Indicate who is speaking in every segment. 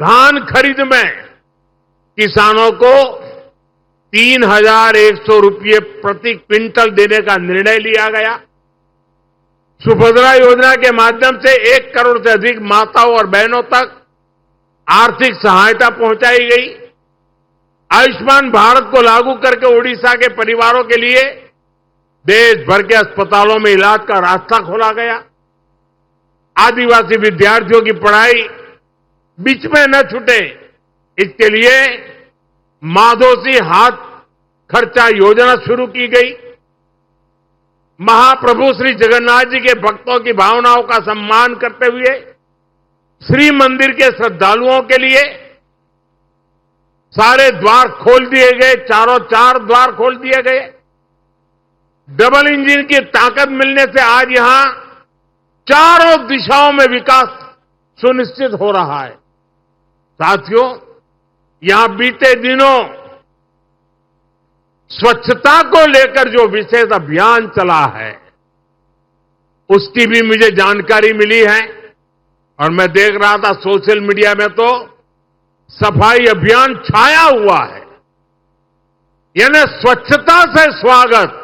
Speaker 1: धान खरीद में किसानों को 3,100 रुपये प्रति क्विंटल देने का निर्णय लिया गया। सुभद्रा योजना के माध्यम से 1 करोड़ से अधिक माताओं और बहनों तक आर्थिक सहायता पहुंचाई गई। आयुष्मान भारत को लागू करके ओडिशा के परिवारों के लिए देश भर के अस्पतालों में इलाज का रास्ता खोला गया। आदिवासी विद्यार्थियों की पढ़ाई बीच में न छूटे, इसके लिए माधोसी हाथ खर्चा योजना शुरू की गई। महाप्रभु श्री जगन्नाथ जी के भक्तों की भावनाओं का सम्मान करते हुए श्री मंदिर के श्रद्धालुओं के लिए सारे द्वार खोल दिए गए, चारों 4 द्वार खोल दिए गए। डबल इंजन की ताकत मिलने से आज यहां चारों दिशाओं में विकास सुनिश्चित हो रहा है। साथियों, यहां बीते दिनों स्वच्छता को लेकर जो विशेष अभियान चला है, उसकी भी मुझे जानकारी मिली है और मैं देख रहा था सोशल मीडिया में तो सफाई अभियान छाया हुआ है। यानी स्वच्छता से स्वागत।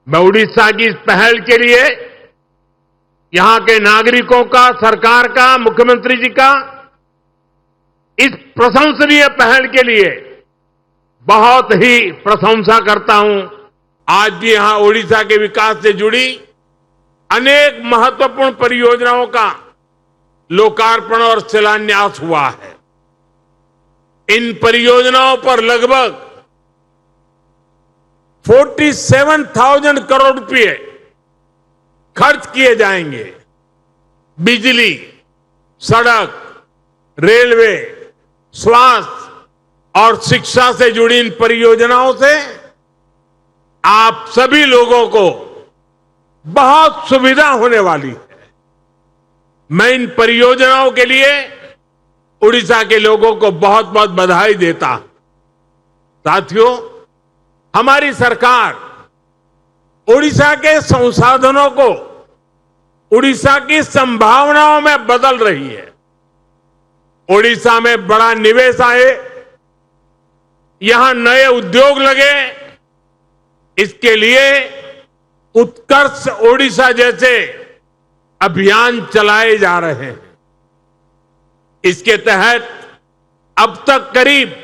Speaker 1: मैं उड़ीसा की इस पहल के लिए यहां के नागरिकों का, सरकार का, मुख्यमंत्री जी का इस प्रशंसनीय पहल के लिए बहुत ही प्रशंसा करता हूं। आज भी यहां ओडिशा के विकास से जुड़ी अनेक महत्वपूर्ण परियोजनाओं का लोकार्पण और शिलान्यास हुआ है। इन परियोजनाओं पर लगभग 47,000 करोड़ रुपए खर्च किए जाएंगे। बिजली, सड़क, रेलवे, स्वास्थ्य और शिक्षा से जुड़ी इन परियोजनाओं से आप सभी लोगों को बहुत सुविधा होने वाली है। मैं इन परियोजनाओं के लिए उड़ीसा के लोगों को बहुत बहुत बधाई देता हूं। साथियों, हमारी सरकार उड़ीसा के संसाधनों को उड़ीसा की संभावनाओं में बदल रही है। उड़ीसा में बड़ा निवेश आए, यहां नए उद्योग लगे, इसके लिए उत्कर्ष ओडिशा जैसे अभियान चलाए जा रहे हैं। इसके तहत अब तक करीब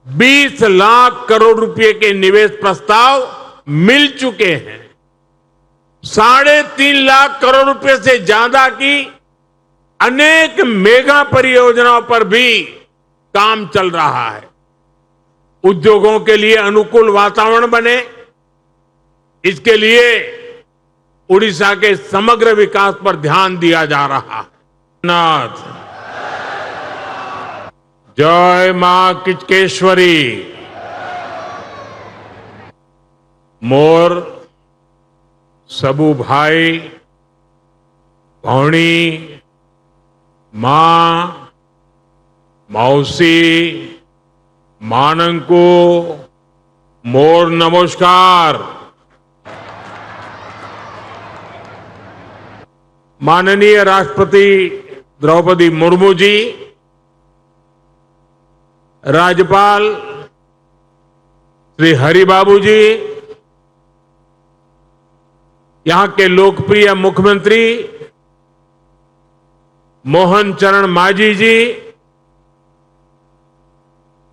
Speaker 1: 20 लाख करोड़ रुपए के निवेश प्रस्ताव मिल चुके हैं। 3.5 लाख करोड़ रुपए से ज्यादा की अनेक मेगा परियोजनाओं पर भी काम चल रहा है। उद्योगों के लिए अनुकूल वातावरण बने, इसके लिए उड़ीसा के समग्र विकास पर ध्यान दिया जा रहा है। नाथ जय मां किचकेश्वरी। मोर सबू भाई भौणी मां मौसी मानंको मोर नमस्कार। माननीय राष्ट्रपति द्रौपदी मुर्मू जी, राज्यपाल श्री हरिबाबू जी, यहां के लोकप्रिय मुख्यमंत्री मोहन चरण मांझी जी,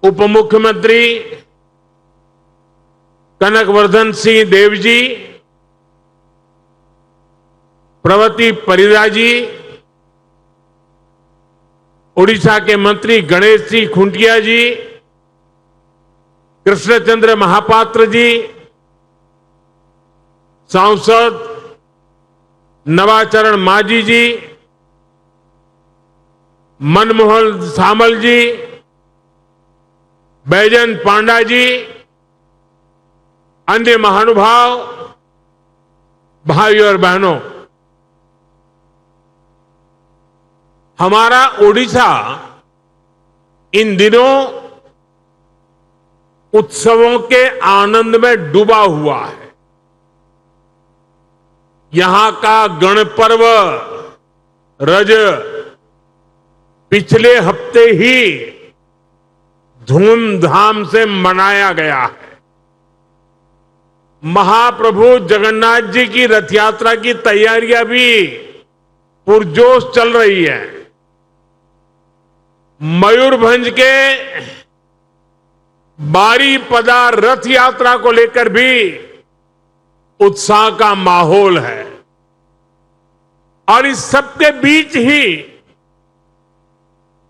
Speaker 1: उप मुख्यमंत्री कनकवर्धन सिंह देव जी, प्रवती परिदा जी, उड़ीसा के मंत्री गणेश सिंह खुंटिया जी, कृष्णचंद्र महापात्र जी, सांसद नवाचरण मांझी जी, मनमोहन सामल जी, बैजन पांडा जी, अन्य महानुभाव, भाइयों और बहनों, हमारा ओडिशा इन दिनों उत्सवों के आनंद में डूबा हुआ है। यहां का गणपर्व रज पिछले हफ्ते ही धूमधाम से मनाया गया है। महाप्रभु जगन्नाथ जी की रथ यात्रा की तैयारियां भी पुरजोश चल रही है। मयूरभंज के बारीपदा रथ यात्रा को लेकर भी उत्साह का माहौल है और इस सबके बीच ही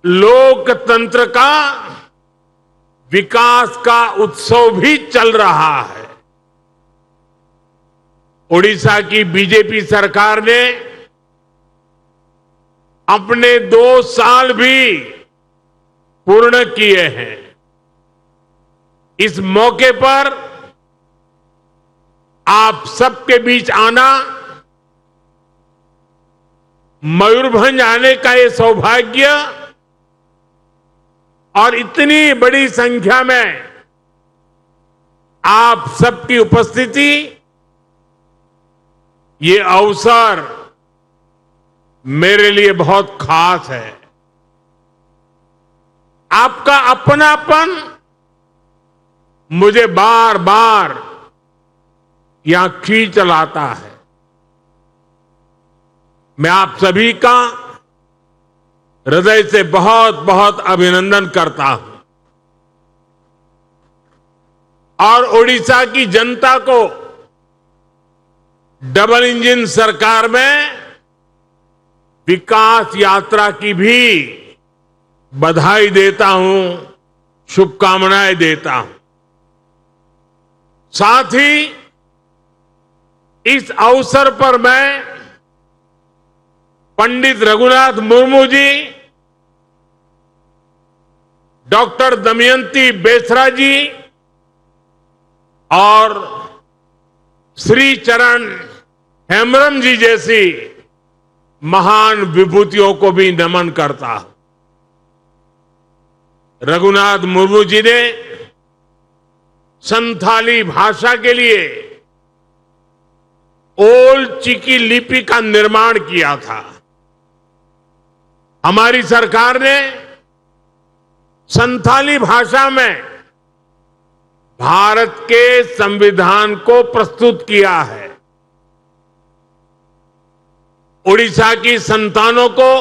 Speaker 1: लोकतंत्र का विकास का उत्सव भी चल रहा है। ओडिशा की बीजेपी सरकार ने अपने 2 साल भी पूर्ण किए हैं। इस मौके पर आप सबके बीच आना, मयूरभंज आने का ये सौभाग्य और इतनी बड़ी संख्या में आप सबकी उपस्थिति, ये अवसर मेरे लिए बहुत खास है। आपका अपनापन मुझे बार बार यहां खींच लाता है। मैं आप सभी का हृदय से बहुत बहुत अभिनंदन करता हूं और ओडिशा की जनता को डबल इंजन सरकार में विकास यात्रा की भी बधाई देता हूं, शुभकामनाएं देता हूं। साथ ही इस अवसर पर मैं पंडित रघुनाथ मुर्मू जी, डॉक्टर दमयंती बेसरा जी और श्री चरण हेम्ब्रम जी जैसी महान विभूतियों को भी नमन करता हूं। रघुनाथ मुर्मू जी ने संथाली भाषा के लिए ओल्ड चिकी लिपि का निर्माण किया था। हमारी सरकार ने संथाली भाषा में भारत के संविधान को प्रस्तुत किया है। ओडिशा की संतानों को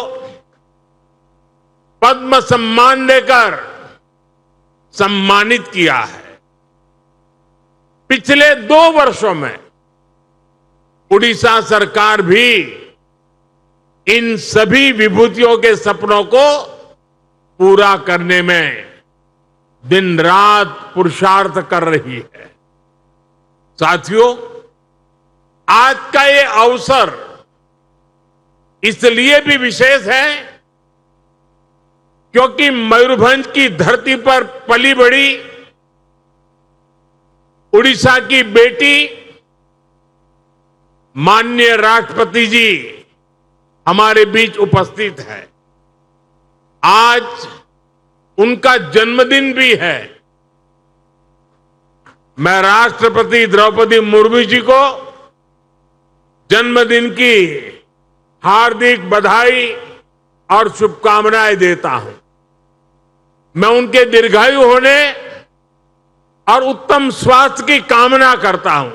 Speaker 1: पद्म सम्मान देकर सम्मानित किया है। पिछले 2 वर्षों में ओडिशा सरकार भी इन सभी विभूतियों के सपनों को पूरा करने में दिन रात पुरुषार्थ कर रही है। साथियों, आज का ये अवसर इसलिए भी विशेष है क्योंकि मयूरभंज की धरती पर पली बड़ी उड़ीसा की बेटी माननीय राष्ट्रपति जी हमारे बीच उपस्थित है। आज उनका जन्मदिन भी है। मैं राष्ट्रपति द्रौपदी मुर्मू जी को जन्मदिन की हार्दिक बधाई और शुभकामनाएं देता हूं। मैं उनके दीर्घायु होने और उत्तम स्वास्थ्य की कामना करता हूं।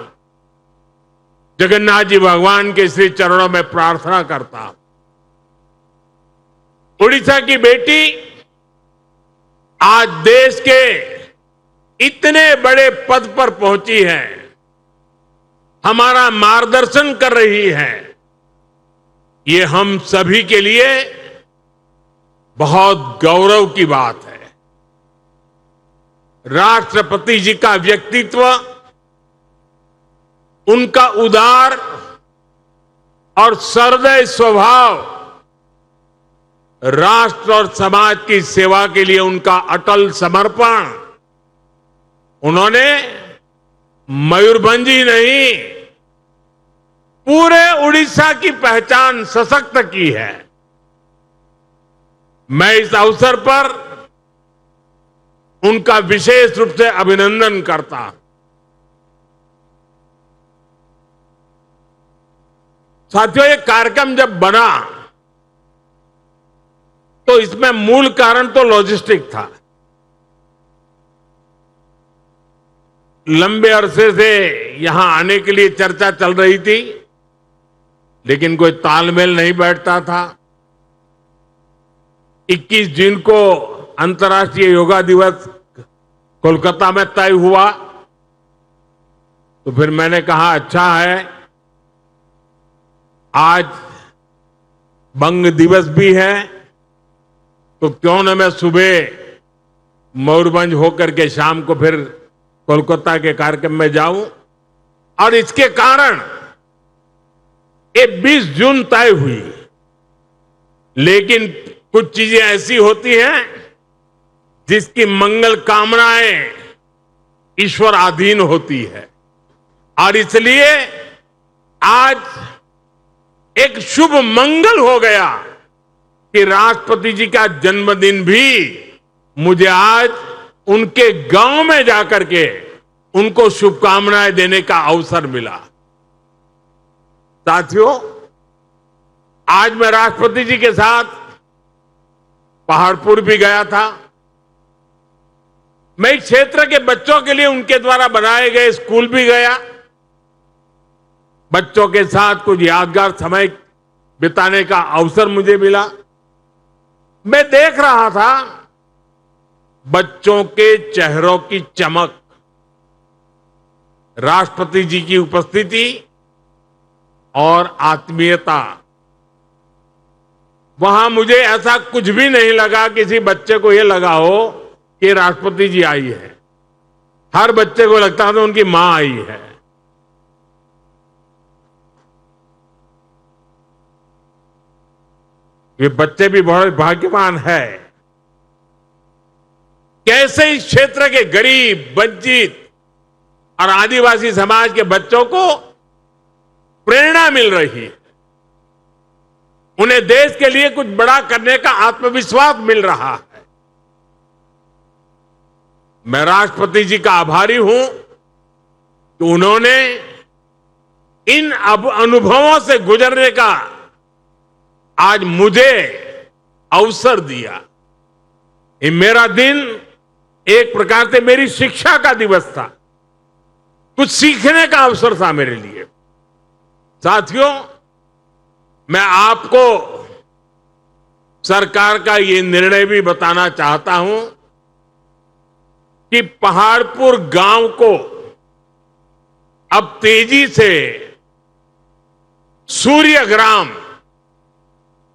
Speaker 1: जगन्नाथ जी भगवान के श्री चरणों में प्रार्थना करता हूं। उड़ीसा की बेटी आज देश के इतने बड़े पद पर पहुंची है, हमारा मार्गदर्शन कर रही है। ये हम सभी के लिए बहुत गौरव की बात है। राष्ट्रपति जी का व्यक्तित्व, उनका उदार और सहृदय स्वभाव, राष्ट्र और समाज की सेवा के लिए उनका अटल समर्पण, उन्होंने मयूरभंज ही नहीं पूरे उड़ीसा की पहचान सशक्त की है। मैं इस अवसर पर उनका विशेष रूप से अभिनंदन करता हूं। साथियों, ये कार्यक्रम जब बना तो इसमें मूल कारण तो लॉजिस्टिक था। लंबे अरसे से यहां आने के लिए चर्चा चल रही थी, लेकिन कोई तालमेल नहीं बैठता था। 21 जून को अंतर्राष्ट्रीय योगा दिवस कोलकाता में तय हुआ, तो फिर मैंने कहा अच्छा है, आज बंग दिवस भी है, तो क्यों न मैं सुबह मयूरभंज होकर के शाम को फिर कोलकाता के कार्यक्रम में जाऊं। और इसके कारण ये 20 जून तय हुई। लेकिन कुछ चीजें ऐसी होती हैं जिसकी मंगल कामनाएं ईश्वर अधीन होती है, और इसलिए आज एक शुभ मंगल हो गया कि राष्ट्रपति जी का जन्मदिन भी मुझे आज उनके गांव में जाकर के उनको शुभकामनाएं देने का अवसर मिला। साथियों, आज मैं राष्ट्रपति जी के साथ पहाड़पुर भी गया था। मैं इस क्षेत्र के बच्चों के लिए उनके द्वारा बनाए गए स्कूल भी गया। बच्चों के साथ कुछ यादगार समय बिताने का अवसर मुझे मिला। मैं देख रहा था बच्चों के चेहरों की चमक, राष्ट्रपति जी की उपस्थिति और आत्मीयता। वहां मुझे ऐसा कुछ भी नहीं लगा किसी बच्चे को यह लगा हो कि राष्ट्रपति जी आई है। हर बच्चे को लगता था उनकी मां आई है। ये बच्चे भी बहुत भाग्यवान है। कैसे इस क्षेत्र के गरीब, वंचित और आदिवासी समाज के बच्चों को प्रेरणा मिल रही है, उन्हें देश के लिए कुछ बड़ा करने का आत्मविश्वास मिल रहा है। मैं राष्ट्रपति जी का आभारी हूं कि उन्होंने इन अनुभवों से गुजरने का आज मुझे अवसर दिया। ये मेरा दिन एक प्रकार से मेरी शिक्षा का दिवस था, कुछ सीखने का अवसर था मेरे लिए। साथियों, मैं आपको सरकार का ये निर्णय भी बताना चाहता हूं कि पहाड़पुर गांव को अब तेजी से सूर्यग्राम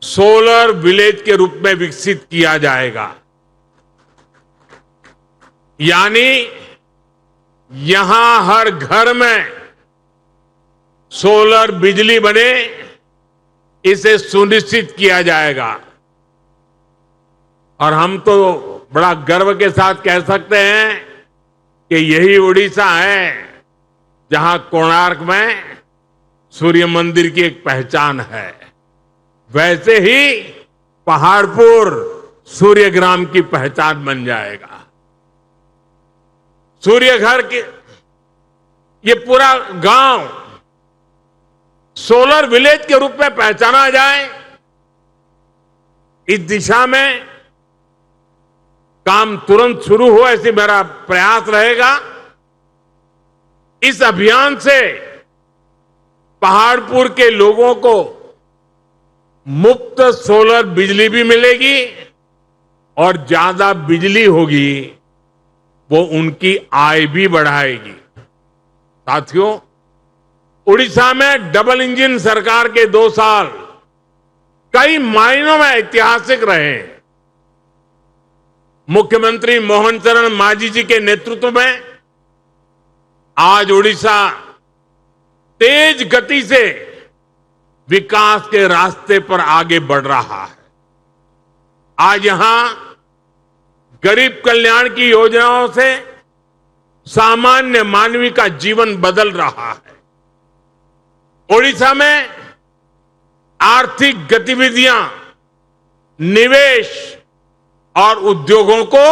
Speaker 1: सोलर विलेज के रूप में विकसित किया जाएगा। यानी यहां हर घर में सोलर बिजली बने, इसे सुनिश्चित किया जाएगा। और हम तो बड़ा गर्व के साथ कह सकते हैं कि यही उड़ीसा है जहां कोणार्क में सूर्य मंदिर की एक पहचान है। वैसे ही पहाड़पुर सूर्यग्राम की पहचान बन जाएगा। सूर्यघर के ये पूरा गांव सोलर विलेज के रूप में पहचाना जाए, इस दिशा में काम तुरंत शुरू हो, ऐसी मेरा प्रयास रहेगा। इस अभियान से पहाड़पुर के लोगों को मुफ्त सोलर बिजली भी मिलेगी और ज्यादा बिजली होगी, वो उनकी आय भी बढ़ाएगी। साथियों, उड़ीसा में डबल इंजन सरकार के 2 साल कई मायनों में ऐतिहासिक रहे। मुख्यमंत्री मोहन चरण मांझी जी के नेतृत्व में आज उड़ीसा तेज गति से विकास के रास्ते पर आगे बढ़ रहा है। आज यहां गरीब कल्याण की योजनाओं से सामान्य मानवी का जीवन बदल रहा है। ओडिशा में आर्थिक गतिविधियां, निवेश और उद्योगों को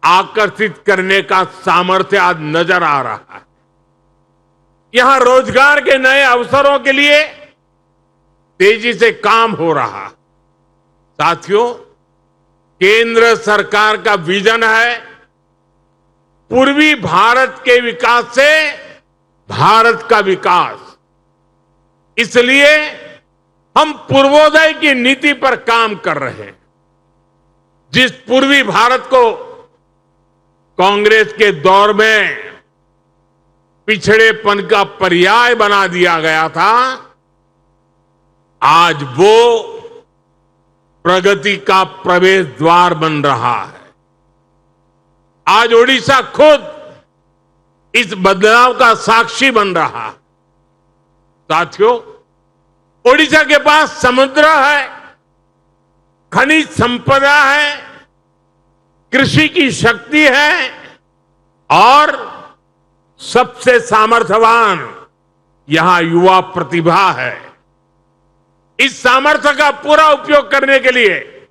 Speaker 1: आकर्षित करने का सामर्थ्य आज नजर आ रहा है। यहां रोजगार के नए अवसरों के लिए तेजी से काम हो रहा है। साथियों, केंद्र सरकार का विजन है पूर्वी भारत के विकास से भारत का विकास। इसलिए हम पूर्वोदय की नीति पर काम कर रहे हैं। जिस पूर्वी भारत को कांग्रेस के दौर में पिछड़ेपन का पर्याय बना दिया गया था, आज वो प्रगति का प्रवेश द्वार बन रहा है। आज ओडिशा खुद इस बदलाव का साक्षी बन रहा है। साथियों, ओडिशा के पास समुद्र है, खनिज संपदा है, कृषि की शक्ति है और सबसे सामर्थ्यवान यहां युवा प्रतिभा है। इस सामर्थ्य का पूरा उपयोग करने के लिए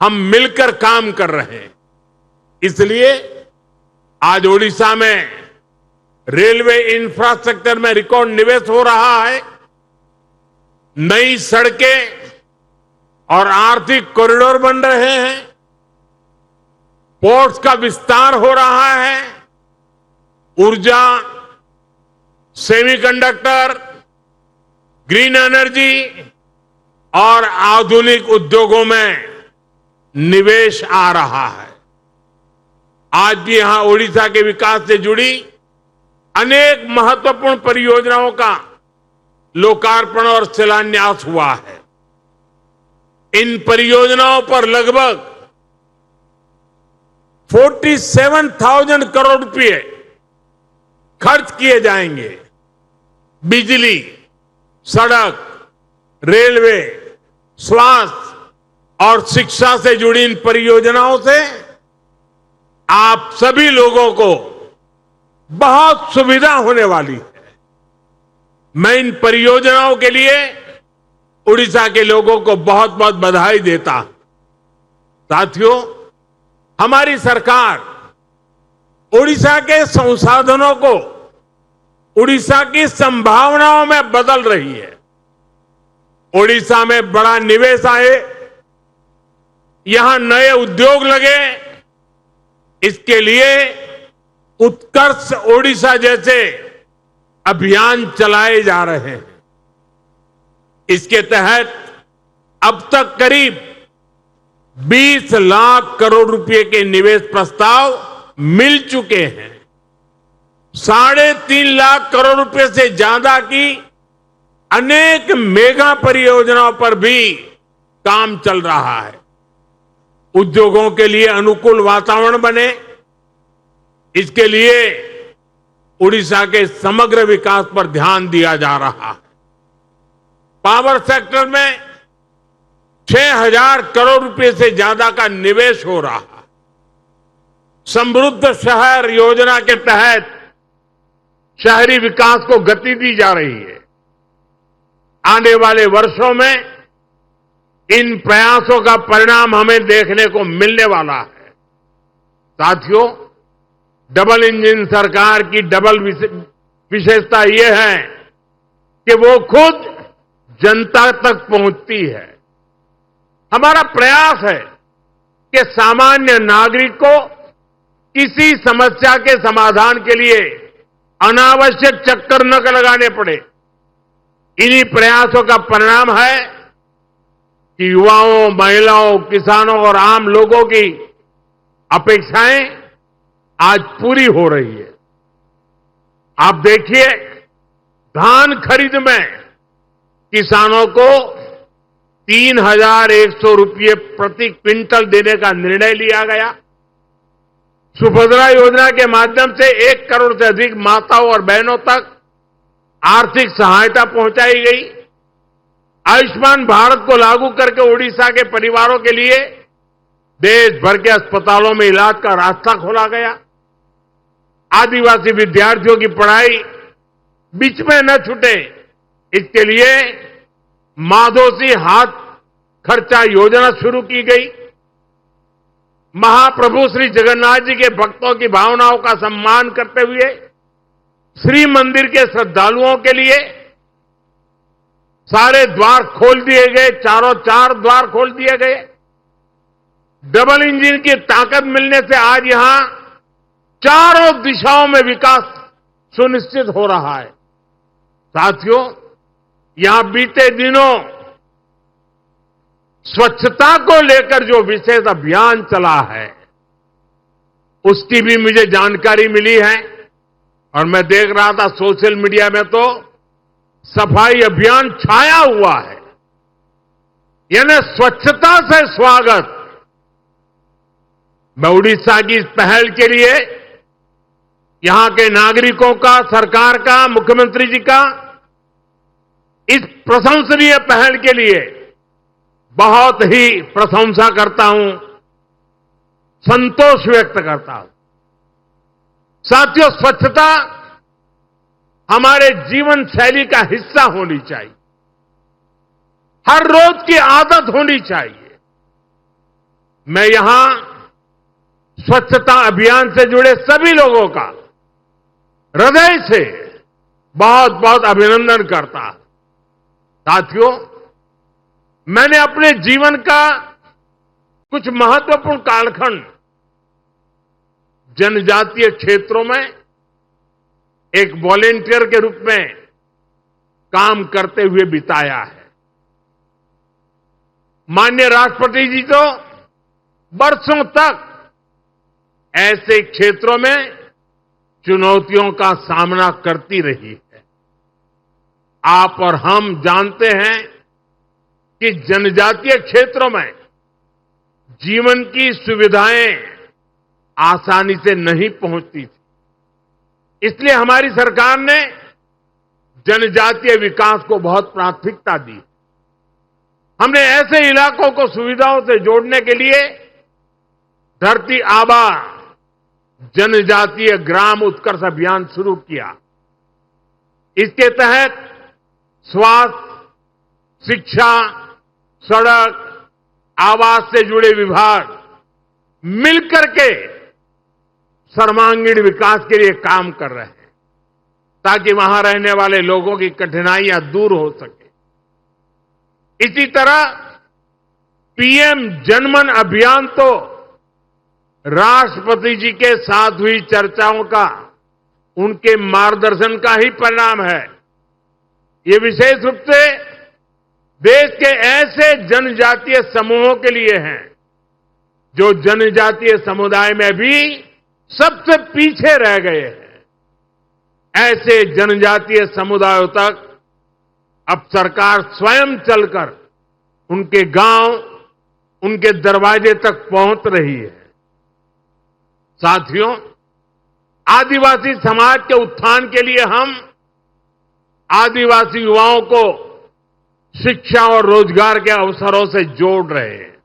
Speaker 1: हम मिलकर काम कर रहे हैं। इसलिए आज ओडिशा में रेलवे इंफ्रास्ट्रक्चर में रिकॉर्ड निवेश हो रहा है। नई सड़कें और आर्थिक कॉरिडोर बन रहे हैं। पोर्ट्स का विस्तार हो रहा है। ऊर्जा, सेमीकंडक्टर, ग्रीन एनर्जी और आधुनिक उद्योगों में निवेश आ रहा है। आज भी यहां ओडिशा के विकास से जुड़ी अनेक महत्वपूर्ण परियोजनाओं का लोकार्पण और शिलान्यास हुआ है। इन परियोजनाओं पर लगभग 47,000 करोड़ रुपए खर्च किए जाएंगे। बिजली, सड़क, रेलवे, स्वास्थ्य और शिक्षा से जुड़ी इन परियोजनाओं से आप सभी लोगों को बहुत सुविधा होने वाली है। मैं इन परियोजनाओं के लिए उड़ीसा के लोगों को बहुत बहुत बधाई देता हूं। साथियों, हमारी सरकार उड़ीसा के संसाधनों को उड़ीसा की संभावनाओं में बदल रही है। उड़ीसा में बड़ा निवेश आए, यहां नए उद्योग लगे, इसके लिए उत्कर्ष ओडिशा जैसे अभियान चलाए जा रहे हैं। इसके तहत अब तक करीब 20 लाख करोड़ रुपए के निवेश प्रस्ताव मिल चुके हैं। 3.5 लाख करोड़ रुपए से ज्यादा की अनेक मेगा परियोजनाओं पर भी काम चल रहा है। उद्योगों के लिए अनुकूल वातावरण बने, इसके लिए उड़ीसा के समग्र विकास पर ध्यान दिया जा रहा है। पावर सेक्टर में 6,000 करोड़ रुपए से ज्यादा का निवेश हो रहा है। समृद्ध शहर योजना के तहत शहरी विकास को गति दी जा रही है। आने वाले वर्षों में इन प्रयासों का परिणाम हमें देखने को मिलने वाला है। साथियों, डबल इंजन सरकार की डबल विशेषता यह है कि वो खुद जनता तक पहुंचती है। हमारा प्रयास है कि सामान्य नागरिक को किसी समस्या के समाधान के लिए अनावश्यक चक्कर न लगाने पड़े। इन्हीं प्रयासों का परिणाम है कि युवाओं, महिलाओं, किसानों और आम लोगों की अपेक्षाएं आज पूरी हो रही है। आप देखिए, धान खरीद में किसानों को 3,100 रुपये प्रति क्विंटल देने का निर्णय लिया गया। सुभद्रा योजना के माध्यम से 1 करोड़ से अधिक माताओं और बहनों तक आर्थिक सहायता पहुंचाई गई। आयुष्मान भारत को लागू करके ओडिशा के परिवारों के लिए देश भर के अस्पतालों में इलाज का रास्ता खोला गया। आदिवासी विद्यार्थियों की पढ़ाई बीच में न छूटे, इसके लिए माधोसी हाथ खर्चा योजना शुरू की गई। महाप्रभु श्री जगन्नाथ जी के भक्तों की भावनाओं का सम्मान करते हुए श्री मंदिर के श्रद्धालुओं के लिए सारे द्वार खोल दिए गए, चारों चार द्वार खोल दिए गए। डबल इंजन की ताकत मिलने से आज यहां चारों दिशाओं में विकास सुनिश्चित हो रहा है। साथियों, यहां बीते दिनों स्वच्छता को लेकर जो विशेष अभियान चला है, उसकी भी मुझे जानकारी मिली है और मैं देख रहा था सोशल मीडिया में तो सफाई अभियान छाया हुआ है। यानी स्वच्छता से स्वागत। मैं उड़ीसा की इस पहल के लिए यहां के नागरिकों का, सरकार का, मुख्यमंत्री जी का इस प्रशंसनीय पहल के लिए बहुत ही प्रशंसा करता हूं, संतोष व्यक्त करता हूं। साथियों, स्वच्छता हमारे जीवन शैली का हिस्सा होनी चाहिए, हर रोज की आदत होनी चाहिए। मैं यहां स्वच्छता अभियान से जुड़े सभी लोगों का हृदय से बहुत बहुत अभिनंदन करता हूं। साथियों, मैंने अपने जीवन का कुछ महत्वपूर्ण कालखंड जनजातीय क्षेत्रों में एक वॉलेंटियर के रूप में काम करते हुए बिताया है। माननीय राष्ट्रपति जी तो वर्षों तक ऐसे क्षेत्रों में चुनौतियों का सामना करती रही है। आप और हम जानते हैं कि जनजातीय क्षेत्रों में जीवन की सुविधाएं आसानी से नहीं पहुंचती थी। इसलिए हमारी सरकार ने जनजातीय विकास को बहुत प्राथमिकता दी। हमने ऐसे इलाकों को सुविधाओं से जोड़ने के लिए धरती आबा जनजातीय ग्राम उत्कर्ष अभियान शुरू किया। इसके तहत स्वास्थ्य, शिक्षा, सड़क, आवास से जुड़े विभाग मिलकर के सर्वांगीण विकास के लिए काम कर रहे हैं, ताकि वहां रहने वाले लोगों की कठिनाइयां दूर हो सके। इसी तरह पीएम जनमन अभियान तो राष्ट्रपति जी के साथ हुई चर्चाओं का, उनके मार्गदर्शन का ही परिणाम है। ये विशेष रूप से देश के ऐसे जनजातीय समूहों के लिए हैं जो जनजातीय समुदाय में भी सबसे पीछे रह गए हैं। ऐसे जनजातीय समुदायों तक अब सरकार स्वयं चलकर उनके गांव, उनके दरवाजे तक पहुंच रही है। साथियों, आदिवासी समाज के उत्थान के लिए हम आदिवासी युवाओं को शिक्षा और रोजगार के अवसरों से जोड़ रहे हैं।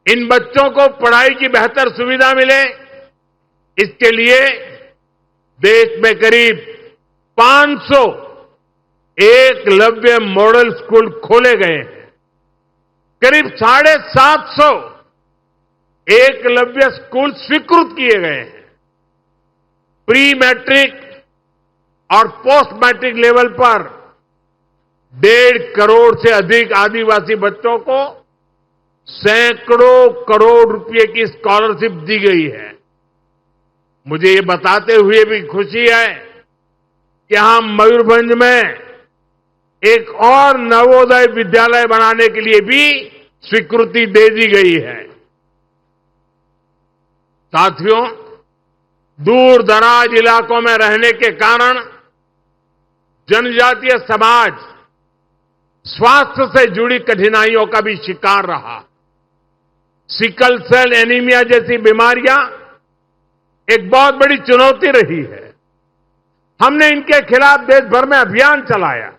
Speaker 1: इन बच्चों को पढ़ाई की बेहतर सुविधा मिले, इसके लिए देश में करीब 500 एकलव्य मॉडल स्कूल खोले गए हैं। करीब 750 एकलव्य स्कूल स्वीकृत किए गए हैं। प्री मैट्रिक और पोस्ट मैट्रिक लेवल पर 1.5 करोड़ से अधिक आदिवासी बच्चों को सैकड़ों करोड़ रुपए की स्कॉलरशिप दी गई है। मुझे ये बताते हुए भी खुशी है कि यहां मयूरभंज में एक और नवोदय विद्यालय बनाने के लिए भी स्वीकृति दे दी गई है। साथियों, दूर दराज इलाकों में रहने के कारण जनजातीय समाज स्वास्थ्य से जुड़ी कठिनाइयों का भी शिकार रहा। सिकल सेल एनीमिया जैसी बीमारियां एक बहुत बड़ी चुनौती रही है। हमने इनके खिलाफ देश भर में अभियान चलाया,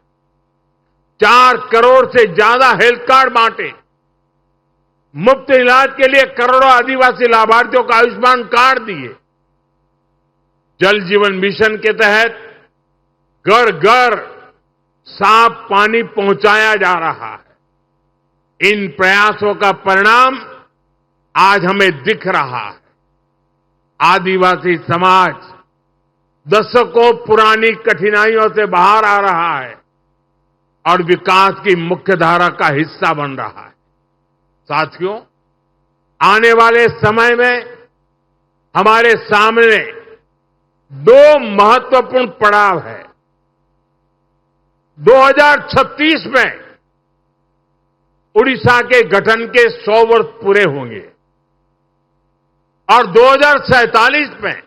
Speaker 1: 4 करोड़ से ज्यादा हेल्थ कार्ड बांटे, मुफ्त इलाज के लिए करोड़ों आदिवासी लाभार्थियों को आयुष्मान कार्ड दिए। जल जीवन मिशन के तहत घर घर साफ पानी पहुंचाया जा रहा है। इन प्रयासों का परिणाम आज हमें दिख रहा है। आदिवासी समाज दशकों पुरानी कठिनाइयों से बाहर आ रहा है। और विकास की मुख्यधारा का हिस्सा बन रहा है। साथियों, आने वाले समय में हमारे सामने दो महत्वपूर्ण पड़ाव है। 2036 में उड़ीसा के गठन के 100 वर्ष पूरे होंगे और 2047 में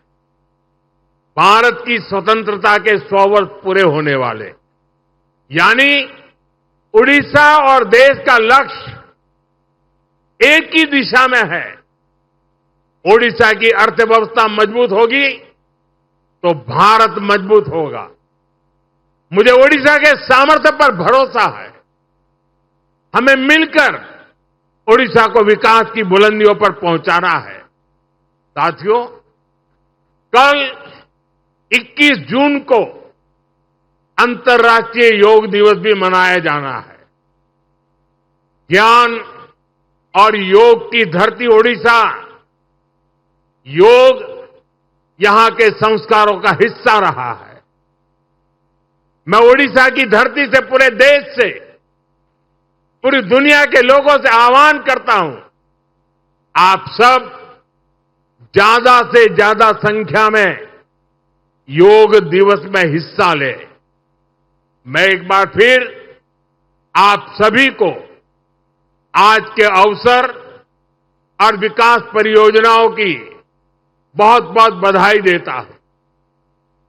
Speaker 1: भारत की स्वतंत्रता के 100 वर्ष पूरे होने वाले। यानी उड़ीसा और देश का लक्ष्य एक ही दिशा में है। ओडिशा की अर्थव्यवस्था मजबूत होगी तो भारत मजबूत होगा। मुझे ओडिशा के सामर्थ्य पर भरोसा है। हमें मिलकर ओडिशा को विकास की बुलंदियों पर पहुंचाना है। साथियों, कल 21 जून को अंतर्राष्ट्रीय योग दिवस भी मनाया जाना है। ज्ञान और योग की धरती ओडिशा, योग यहां के संस्कारों का हिस्सा रहा है। मैं ओडिशा की धरती से पूरे देश से, पूरी दुनिया के लोगों से आह्वान करता हूं, आप सब ज्यादा से ज्यादा संख्या में योग दिवस में हिस्सा लें। मैं एक बार फिर आप सभी को आज के अवसर और विकास परियोजनाओं की बहुत बहुत बधाई देता हूं।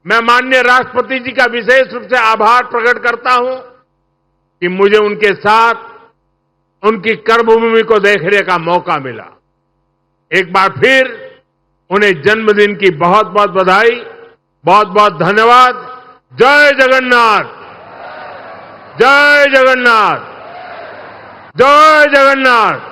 Speaker 1: मैं माननीय राष्ट्रपति जी का विशेष रूप से आभार प्रकट करता हूं कि मुझे उनके साथ उनकी कर्मभूमि को देखने का मौका मिला। एक बार फिर उन्हें जन्मदिन की बहुत बहुत बधाई, बहुत बहुत धन्यवाद। जय जगन्नाथ, जय जगन्नाथ, जय जगन्नाथ।